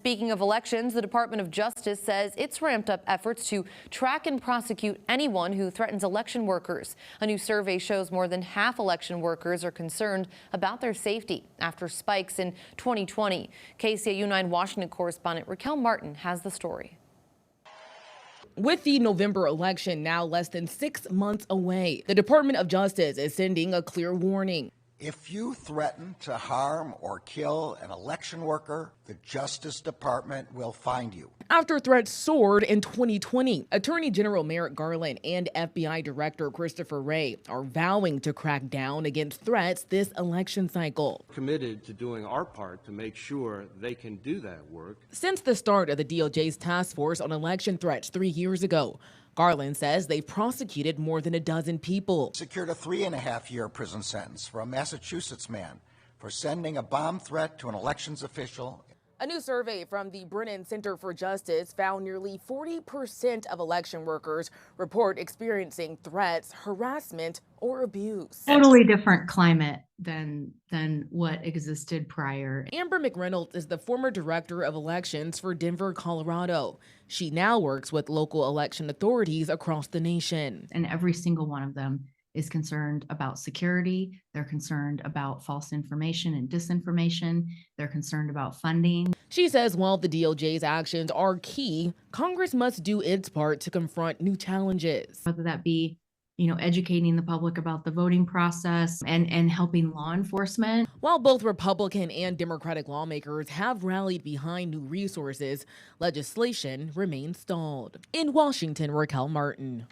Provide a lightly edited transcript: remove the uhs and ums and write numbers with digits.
Speaking of elections, the Department of Justice says it's ramped up efforts to track and prosecute anyone who threatens election workers. A new survey shows more than half election workers are concerned about their safety after spikes in 2020. KCAU-9 Washington correspondent Raquel Martin has the story. With the November election now less than 6 months away, the Department of Justice is sending a clear warning. If you threaten to harm or kill an election worker, the Justice Department will find you. After threats soared in 2020, Attorney General Merrick Garland and FBI Director Christopher Wray are vowing to crack down against threats this election cycle. Committed to doing our part to make sure they can do that work. Since the start of the DOJ's task force on election threats 3 years ago, Garland says they've prosecuted more than a dozen people. Secured a 3.5-year prison sentence for a Massachusetts man for sending a bomb threat to an elections official. A new survey from the Brennan Center for Justice found nearly 40% of election workers report experiencing threats, harassment, or abuse. Totally different climate than what existed prior. Amber McReynolds is the former director of elections for Denver, Colorado. She now works with local election authorities across the nation. And every single one of them is concerned about security. They're concerned about false information and disinformation. They're concerned about funding. She says while the DOJ's actions are key, Congress must do its part to confront new challenges. Whether that be, educating the public about the voting process and helping law enforcement. While both Republican and Democratic lawmakers have rallied behind new resources, legislation remains stalled. In Washington, Raquel Martin.